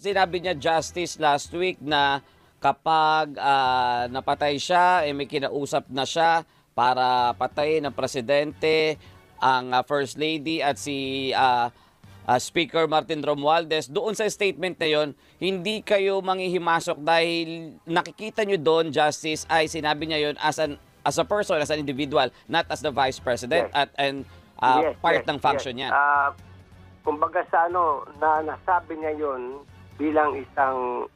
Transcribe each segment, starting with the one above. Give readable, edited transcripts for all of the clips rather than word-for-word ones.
sinabi niya Justice last week na kapag napatay siya, may kinausap na siya para patayin ng presidente, ang First Lady at si Speaker Martin Romualdez. Doon sa statement na yon, hindi kayo manghihimasok dahil nakikita nyo doon, Justice, ay sinabi niya yon as a person, as an individual, not as the Vice President and part ng function niya. Kumbaga sa na nasabi niya yon bilang isang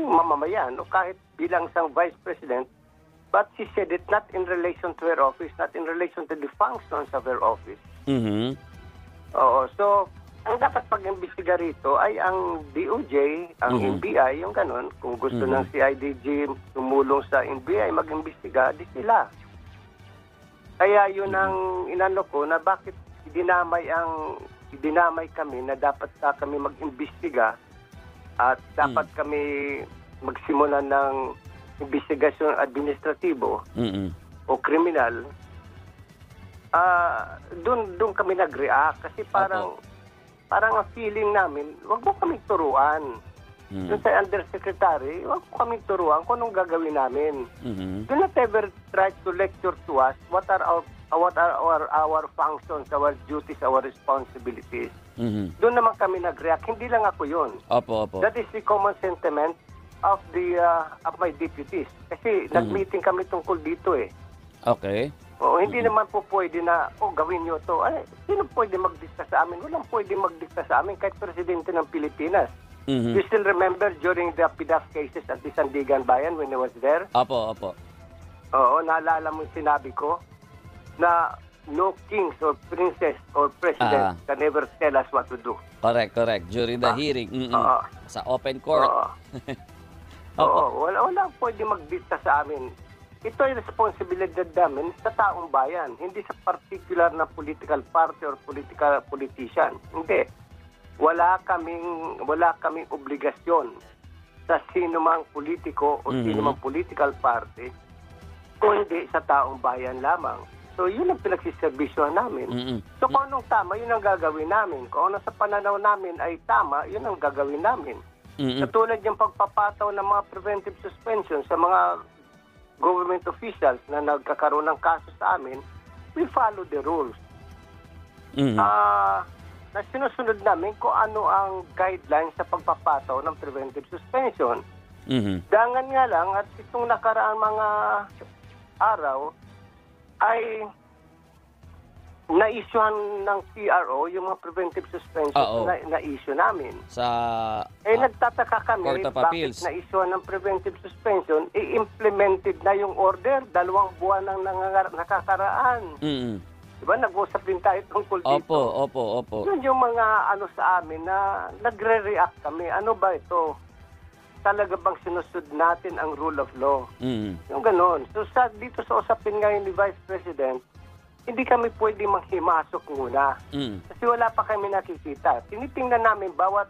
mamamayan o kahit bilang isang Vice President, but she said it not in relation to her office, not in relation to the functions of her office. Oo, so ang dapat pag-imbestiga rito ay ang DOJ, ang NBI, yung ganun. Kung gusto ng CIDG tumulong sa NBI mag-imbestiga, di sila. Kaya yun ang inano ko na bakit dinamay kami na dapat kami mag-imbestiga at dapat kami magsimula ng investigasyon administratibo o kriminal. Doon kami nag-react kasi parang ang feeling namin, wag mo kaming turuan. Doon sa undersecretary, wag mo kaming turuan kung anong gagawin namin. Do not ever try to lecture to us what are our functions, our duties, our responsibilities. Doon naman kami nag-react. Hindi lang ako yun. Opo. That is the common sentiment of my deputies. Kasi nag-meeting kami tungkol dito eh. Okay. Hindi naman po pwede na, gawin nyo to. Ay, sino pwede magdikta sa amin? Walang pwede magdikta sa amin kahit presidente ng Pilipinas. You still remember during the PDAF cases at the Sandigan Bayan when I was there? Opo. Oo, naalala mo yung sinabi ko na no kings or princess or president can ever tell us what to do. Correct. During the hearing. Sa open court. Wala pwede magdikta sa amin. Ito ay responsibilidad namin sa taong bayan, hindi sa particular na political party or politician. Hindi. Wala kaming obligasyon sa sino mang politiko o sino mang political party kundi sa taong bayan lamang. So yun ang pinagsiservisyohan namin. So kung anong tama, yun ang gagawin namin. Kung ano sa pananaw namin ay tama, yun ang gagawin namin. Katulad yung pagpapataw ng mga preventive suspension sa mga government officials na nagkakaroon ng kaso sa amin, we follow the rules. Na sinusunod namin kung ano ang guidelines sa pagpapataw ng preventive suspension. Dangan nga lang at itong nakaraang mga araw ay na-issuehan ng PRO yung mga preventive suspension na-issue namin. Nagtataka kami bakit na-issuehan ng preventive suspension, i-implemented na yung order, 2 buwan nang nakakaraan. Diba? Nag-usap din tayo tungkol dito. Opo. Yun yung mga sa amin na nagre-react kami. Ano ba ito? Talaga bang sinusunod natin ang rule of law? Yung ganon. So dito sa usapin ngayon ni Vice President, hindi kami pwede manghimasok muna. Kasi wala pa kami nakikita. Tinitingnan namin bawat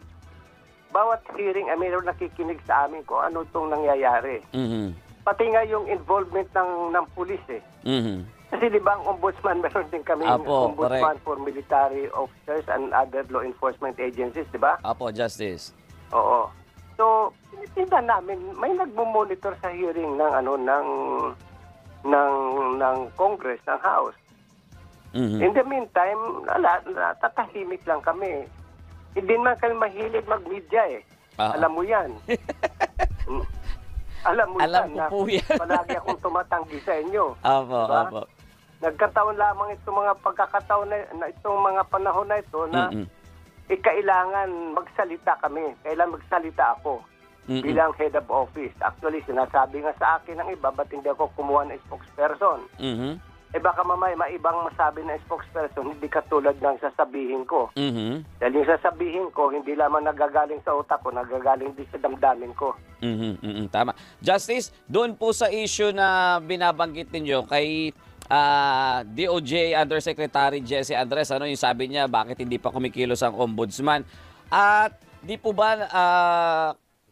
hearing ay mayroon nakikinig sa amin kung ano itong nangyayari. Pati nga yung involvement ng pulis eh. Kasi di ba ang ombudsman, meron din kami ombudsman for military officers and other law enforcement agencies, di ba? Apo, Justice. Oo. So, tinitingnan namin, may nagmo-monitor sa hearing ng Congress, ng House. In the meantime, tatahimik lang kami. Hindi man kami mahilig mag-media eh. Alam mo yan. Alam mo yan na palagi akong tumatanggi sa inyo. Opo. Nagkataon lamang itong mga pagkakataon na itong mga panahon na ito na kailangan magsalita kami. Kailangan magsalita ako bilang head of office. Actually, sinasabi nga sa akin ng iba, ba't hindi ako kumuha ng spokesperson? Baka mamaya maibang masabi na spokesperson, hindi katulad ng sasabihin ko. Dahil yung sasabihin ko, hindi lamang nagagaling sa utak ko, nagagaling din sa damdamin ko. Tama. Justice, doon po sa issue na binabanggit ninyo kay DOJ Undersecretary Jesse Andres, yung sabi niya, bakit hindi pa kumikilos ang ombudsman? At di po ba,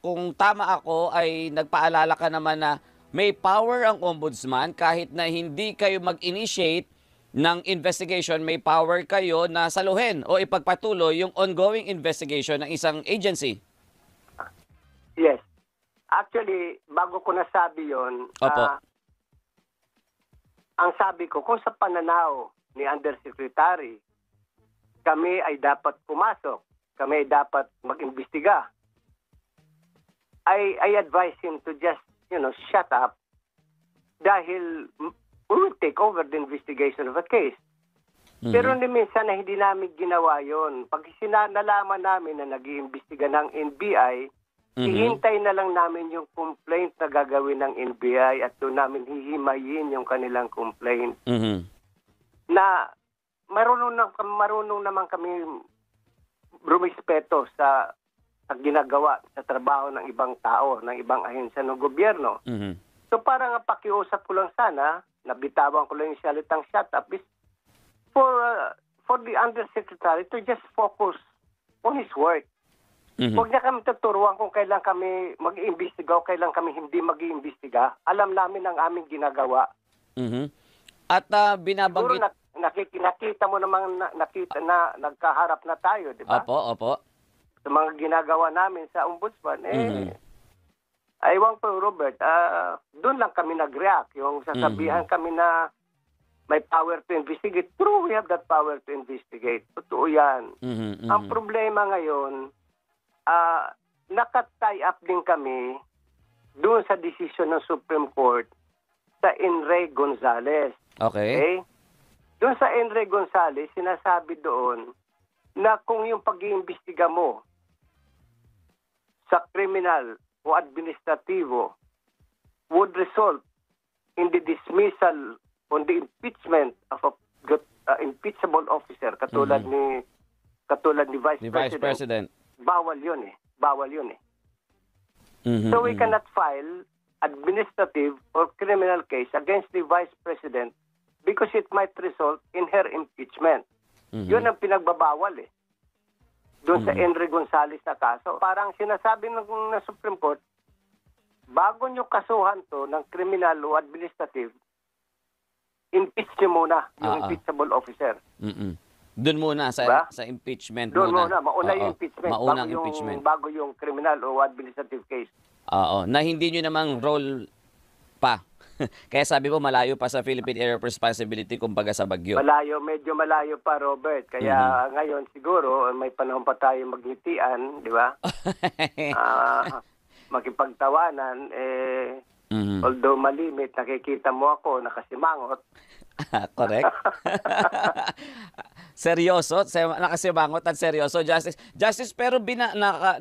kung tama ako, ay nagpaalala ka naman na may power ang ombudsman kahit na hindi kayo mag-initiate ng investigation, may power kayo na saluhin o ipagpatuloy yung ongoing investigation ng isang agency. Yes. Actually, bago ko nasabi yon, Opo. ang sabi ko, kung sa pananaw ni Undersecretary, kami ay dapat pumasok, kami ay dapat mag-imbestiga, I advise him to just, shut up dahil we will take over the investigation of a case. Pero minsan na hindi namin ginawa yon. Pag nalaman namin na nag-iimbestiga ng NBI, ihintay na lang namin yung complaint na gagawin ng NBI at doon namin hihimayin yung kanilang complaint. Na marunong naman kami rumispeto sa ginagawa sa trabaho ng ibang tao, ng ibang ahensya ng gobyerno. So parang pakiusap ko lang sana, nabitawan ko lang yung salitang shut up, is for the Undersecretary to just focus on his work. Huwag niya kami tuturuan kung kailan kami mag-iimbestiga o kailan kami hindi mag-iimbestiga. Alam namin ang aming ginagawa. At binabanggit... Siguro nakita mo namang nakita na nagkaharap na tayo, di ba? Opo. Sa mga ginagawa namin sa ombudsman, aywan po, Robert, doon lang kami nag-react. Yung sasabihan kami na may power to investigate. True, we have that power to investigate. Totoo yan. Ang problema ngayon, naka-tie up din kami doon sa desisyon ng Supreme Court sa Enrique Gonzalez. Okay? Doon sa Enrique Gonzalez, sinasabi doon na kung yung pag-iimbestiga mo sa criminal o administrativo would result in the dismissal on the impeachment of a impeachable officer katulad ni Vice President. Bawal 'yun eh. So we cannot file administrative or criminal case against the Vice President because it might result in her impeachment. Yun ang pinagbabawal eh. Doon sa Enrique Gonzalez na kaso. Parang sinasabi ng Supreme Court, bago nyo kasuhan to ng criminal o administrative, impeach nyo muna yung impeachable officer. Doon muna sa Diba? sa impeachment Doon muna. mauna yung impeachment. Maunang bago impeachment. Bago yung criminal o administrative case. Oo, na hindi nyo namang role pa. Kaya sabi ko, malayo pa sa Philippine Area of Responsibility kumbaga sa bagyo. Medyo malayo pa, Robert. Kaya ngayon siguro may panahon pa tayo magngitian, di ba? Makipagtawanan, although malimit, nakikita mo ako nakasimangot. Correct. Seryoso, nakasimangot at seryoso, Justice, pero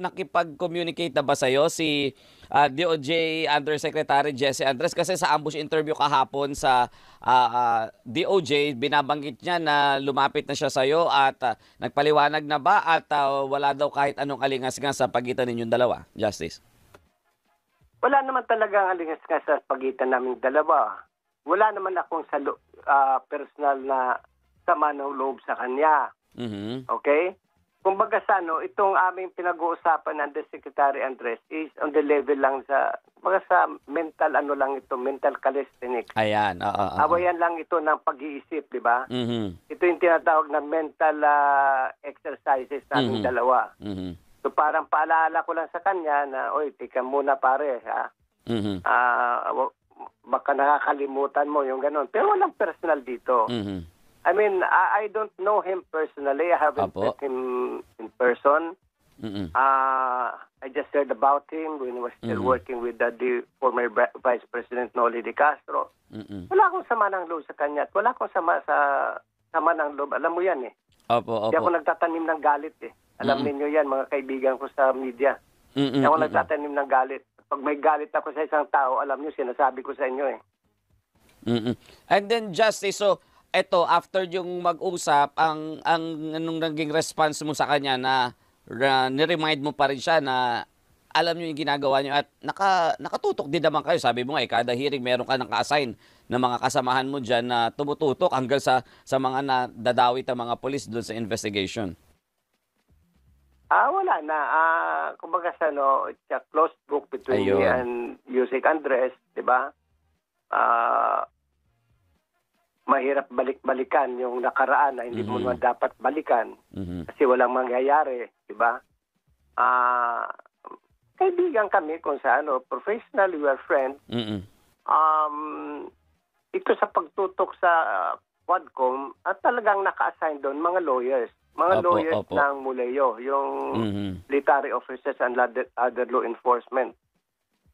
nakipag-communicate na ba sa'yo si DOJ Undersecretary Jesse Andres? Kasi sa ambush interview kahapon sa DOJ, binabanggit niya na lumapit na siya sa'yo at nagpaliwanag na ba at wala daw kahit anong alingas-ngas sa pagitan ninyong dalawa, Justice? Wala naman talagang alingas-ngas sa pagitan naming dalawa. Wala naman akong personal na sama ng loob sa kanya. Okay? Kumbaga itong aming pinag-uusapan ng Undersecretary Andres is on the level lang sa mental mental calisthenics. Ayan, Awayan lang ito ng pag-iisip, di ba? Ito yung tinatawag na mental exercises namin dalawa. So parang paalala ko lang sa kanya na, oy, tika muna pare, ha? Baka nakakalimutan mo yung ganun. Pero walang personal dito. I mean, I don't know him personally. I haven't met him in person. I just heard about him when he was still working with the former Vice President Noli de Castro. Wala akong sama ng loob sa kanya. At wala akong sama ng loob. Alam mo yan eh. Hindi ako nagtatanim ng galit eh. Alam ninyo yan, mga kaibigan ko sa media. Hindi ako nagtatanim ng galit. Pag may galit ako sa isang tao, alam nyo, sinasabi ko sa inyo eh. And then, Justice, so, eto, after yung mag-usap, anong naging response mo sa kanya na ni-remind mo pa rin siya na alam nyo yung ginagawa nyo at nakatutok din naman kayo. Sabi mo nga, kada hearing meron ka naka-assign na mga kasamahan mo dyan na tumututok hanggang sa mga nadadawit ang mga polis doon sa investigation. Wala na. Kumbaga it's a closed book between me and Yusek Andres, di ba? Mahirap balik-balikan yung nakaraan na hindi mo naman dapat balikan kasi walang mangyayari, di ba? kaibigan kami kung sa ano, professional, we are friends. Mm-mm. Ito sa pagtutok sa Quadcom at talagang naka-assign doon mga lawyers. Mga Opo, lawyers opo. ng MULEO, yung Mhm. military officers and other law enforcement.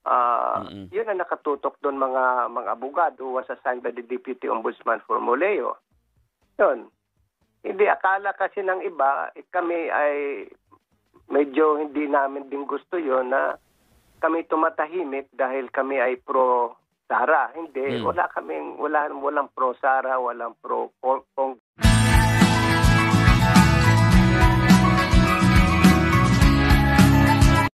Mm-mm. Yun ang nakatutok doon mga abogado who was assigned by the Deputy Ombudsman for MULEO. Yun. Hindi akala kasi ng iba, kami ay medyo hindi namin din gusto yon na kami tumatahimik dahil kami ay pro Sara. Hindi, walang pro Sara, walang pro